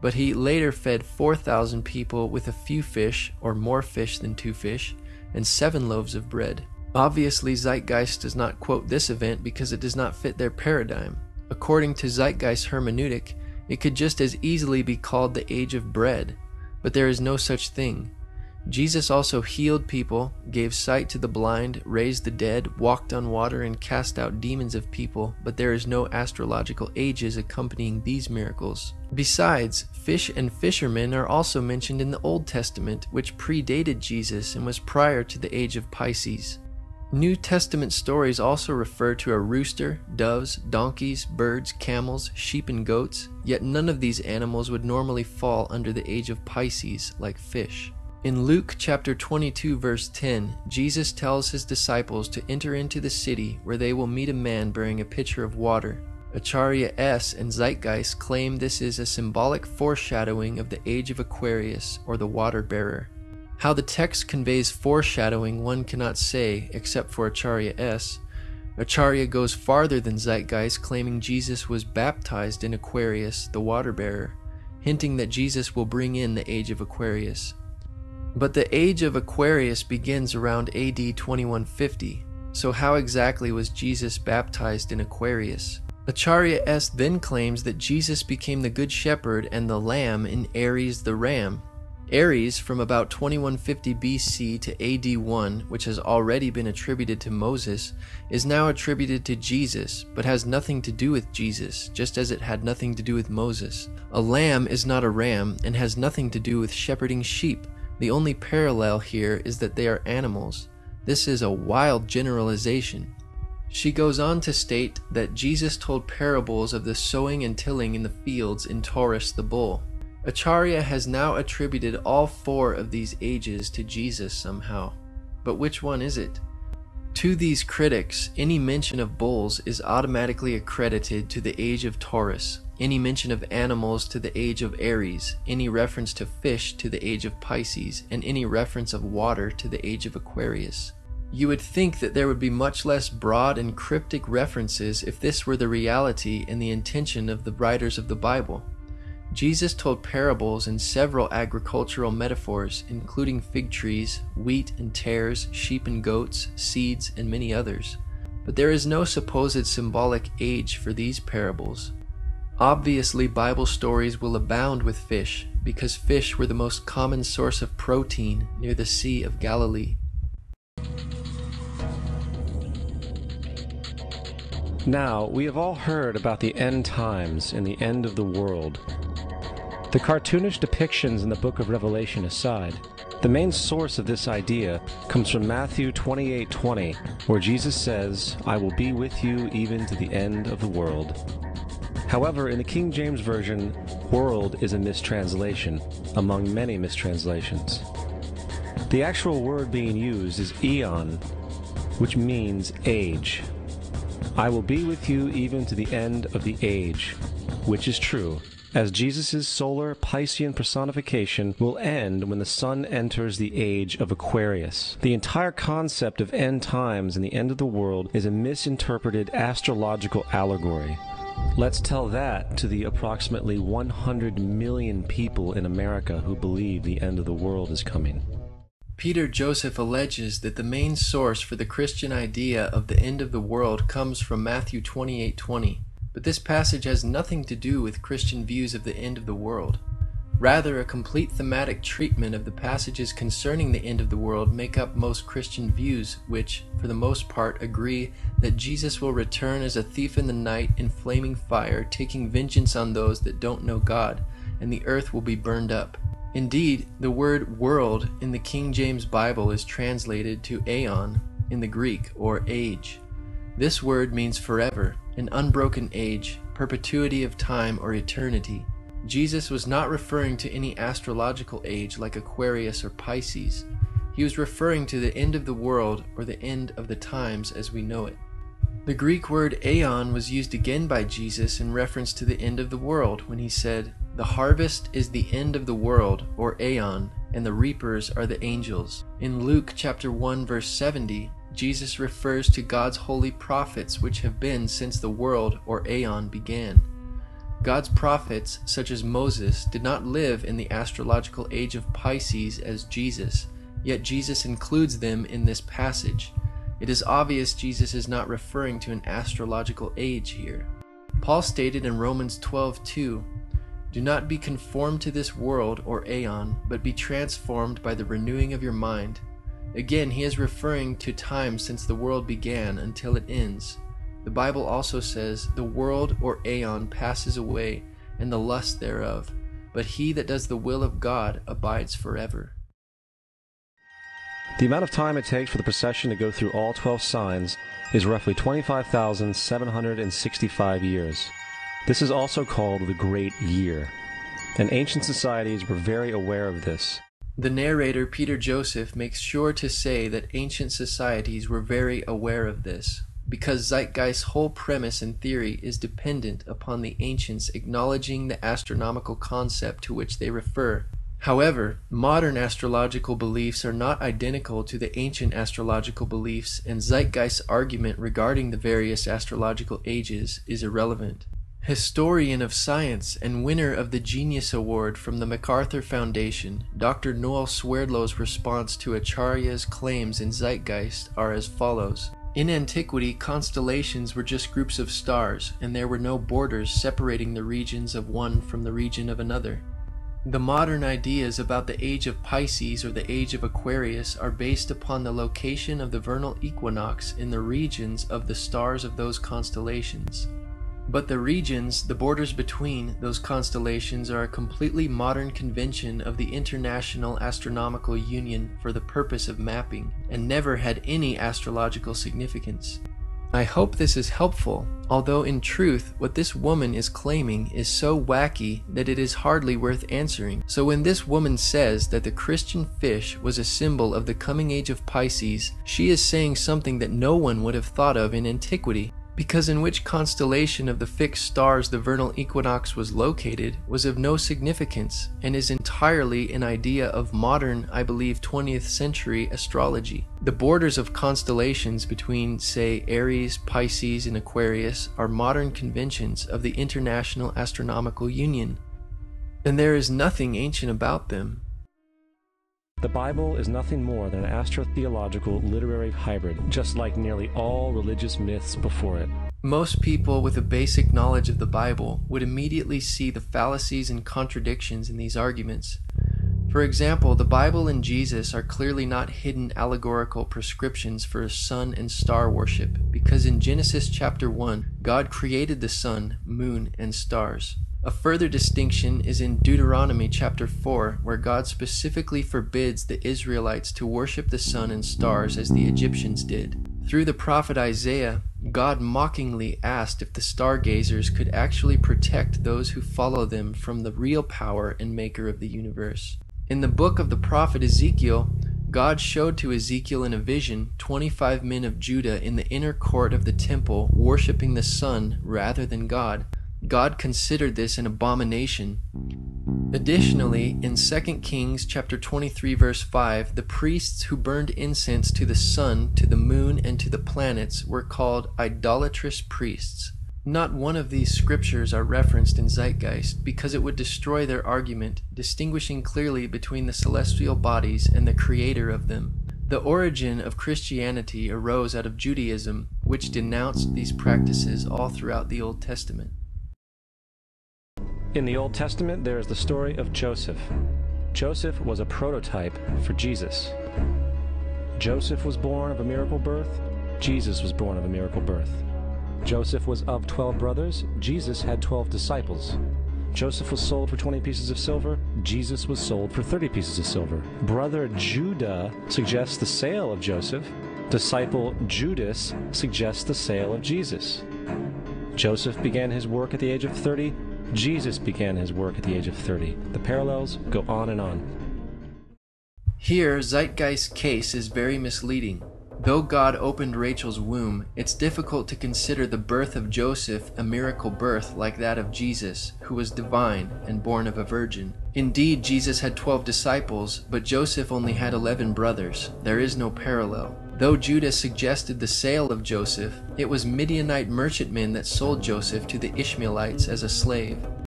but he later fed 4,000 people with a few fish, or more fish than 2 fish, and 7 loaves of bread. Obviously, Zeitgeist does not quote this event because it does not fit their paradigm. According to Zeitgeist hermeneutic, it could just as easily be called the age of bread, but there is no such thing. Jesus also healed people, gave sight to the blind, raised the dead, walked on water, and cast out demons of people, but there is no astrological ages accompanying these miracles. Besides, fish and fishermen are also mentioned in the Old Testament, which predated Jesus and was prior to the age of Pisces. New Testament stories also refer to a rooster, doves, donkeys, birds, camels, sheep, and goats, yet none of these animals would normally fall under the age of Pisces like fish. In Luke chapter 22 verse 10, Jesus tells his disciples to enter into the city where they will meet a man bearing a pitcher of water. Acharya S. and Zeitgeist claim this is a symbolic foreshadowing of the age of Aquarius, or the water bearer. How the text conveys foreshadowing one cannot say except for Acharya S. Acharya goes farther than Zeitgeist, claiming Jesus was baptized in Aquarius, the water bearer, hinting that Jesus will bring in the age of Aquarius. But the age of Aquarius begins around AD 2150, so how exactly was Jesus baptized in Aquarius? Acharya S. then claims that Jesus became the Good Shepherd and the Lamb in Aries the Ram. Aries, from about 2150 BC to AD 1, which has already been attributed to Moses, is now attributed to Jesus, but has nothing to do with Jesus, just as it had nothing to do with Moses. A lamb is not a ram and has nothing to do with shepherding sheep. The only parallel here is that they are animals. This is a wild generalization. She goes on to state that Jesus told parables of the sowing and tilling in the fields in Taurus the bull. Acharya has now attributed all 4 of these ages to Jesus somehow. But which one is it? To these critics, any mention of bulls is automatically accredited to the age of Taurus, any mention of animals to the age of Aries, any reference to fish to the age of Pisces, and any reference of water to the age of Aquarius. You would think that there would be much less broad and cryptic references if this were the reality and the intention of the writers of the Bible. Jesus told parables and several agricultural metaphors, including fig trees, wheat and tares, sheep and goats, seeds, and many others. But there is no supposed symbolic age for these parables. Obviously, Bible stories will abound with fish, because fish were the most common source of protein near the Sea of Galilee. Now, we have all heard about the end times and the end of the world. The cartoonish depictions in the book of Revelation aside, the main source of this idea comes from Matthew 28:20, where Jesus says, "I will be with you even to the end of the world." However, in the King James Version, world is a mistranslation, among many mistranslations. The actual word being used is eon, which means age. I will be with you even to the end of the age, which is true, as Jesus' solar Piscean personification will end when the sun enters the age of Aquarius. The entire concept of end times and the end of the world is a misinterpreted astrological allegory. Let's tell that to the approximately 100 million people in America who believe the end of the world is coming. Peter Joseph alleges that the main source for the Christian idea of the end of the world comes from Matthew 28:20, but this passage has nothing to do with Christian views of the end of the world. Rather, a complete thematic treatment of the passages concerning the end of the world make up most Christian views, which, for the most part, agree that Jesus will return as a thief in the night in flaming fire, taking vengeance on those that don't know God, and the earth will be burned up. Indeed, the word world in the King James Bible is translated to aeon in the Greek, or age. This word means forever, an unbroken age, perpetuity of time or eternity. Jesus was not referring to any astrological age like Aquarius or Pisces. He was referring to the end of the world, or the end of the times as we know it. The Greek word aeon was used again by Jesus in reference to the end of the world when he said, "The harvest is the end of the world," or aeon, and the reapers are the angels. In Luke chapter 1 verse 70, Jesus refers to God's holy prophets which have been since the world, or aeon, began. God's prophets, such as Moses, did not live in the astrological age of Pisces as Jesus, yet Jesus includes them in this passage. It is obvious Jesus is not referring to an astrological age here. Paul stated in Romans 12:2, "Do not be conformed to this world or aeon, but be transformed by the renewing of your mind." Again, he is referring to time since the world began until it ends. The Bible also says, "The world or aeon passes away, and the lust thereof, but he that does the will of God abides forever." The amount of time it takes for the procession to go through all 12 signs is roughly 25,765 years. This is also called the Great Year, and ancient societies were very aware of this. The narrator, Peter Joseph, makes sure to say that ancient societies were very aware of this, because Zeitgeist's whole premise and theory is dependent upon the ancients acknowledging the astronomical concept to which they refer. However, modern astrological beliefs are not identical to the ancient astrological beliefs, and Zeitgeist's argument regarding the various astrological ages is irrelevant. Historian of science and winner of the Genius Award from the MacArthur Foundation, Dr. Noel Swerdlow's response to Acharya's claims in Zeitgeist are as follows. In antiquity, constellations were just groups of stars, and there were no borders separating the regions of one from the region of another. The modern ideas about the age of Pisces or the age of Aquarius are based upon the location of the vernal equinox in the regions of the stars of those constellations. But the regions, the borders between those constellations, are a completely modern convention of the International Astronomical Union for the purpose of mapping, and never had any astrological significance. I hope this is helpful, although in truth, what this woman is claiming is so wacky that it is hardly worth answering. So when this woman says that the Christian fish was a symbol of the coming age of Pisces, she is saying something that no one would have thought of in antiquity. Because in which constellation of the fixed stars the vernal equinox was located was of no significance, and is entirely an idea of modern, I believe 20th century astrology. The borders of constellations between, say, Aries, Pisces, and Aquarius are modern conventions of the International Astronomical Union, and there is nothing ancient about them. The Bible is nothing more than an astrotheological literary hybrid, just like nearly all religious myths before it. Most people with a basic knowledge of the Bible would immediately see the fallacies and contradictions in these arguments. For example, the Bible and Jesus are clearly not hidden allegorical prescriptions for sun and star worship, because in Genesis chapter 1, God created the sun, moon, and stars. A further distinction is in Deuteronomy chapter 4, where God specifically forbids the Israelites to worship the sun and stars as the Egyptians did. Through the prophet Isaiah, God mockingly asked if the stargazers could actually protect those who follow them from the real power and maker of the universe. In the book of the prophet Ezekiel, God showed to Ezekiel in a vision 25 men of Judah in the inner court of the temple worshiping the sun rather than God. God considered this an abomination. Additionally, in 2 Kings chapter 23 verse 5, the priests who burned incense to the sun, to the moon, and to the planets were called idolatrous priests. Not one of these scriptures are referenced in Zeitgeist because it would destroy their argument, distinguishing clearly between the celestial bodies and the creator of them. The origin of Christianity arose out of Judaism, which denounced these practices all throughout the Old Testament. In the Old Testament, there is the story of Joseph. Joseph was a prototype for Jesus. Joseph was born of a miracle birth. Jesus was born of a miracle birth. Joseph was of 12 brothers. Jesus had 12 disciples. Joseph was sold for 20 pieces of silver. Jesus was sold for 30 pieces of silver. Brother Judah suggests the sale of Joseph. Disciple Judas suggests the sale of Jesus. Joseph began his work at the age of 30. Jesus began his work at the age of 30. The parallels go on and on. Here, Zeitgeist's case is very misleading. Though God opened Rachel's womb, it's difficult to consider the birth of Joseph a miracle birth like that of Jesus, who was divine and born of a virgin. Indeed, Jesus had 12 disciples, but Joseph only had 11 brothers. There is no parallel. Though Judas suggested the sale of Joseph, it was Midianite merchantmen that sold Joseph to the Ishmaelites as a slave.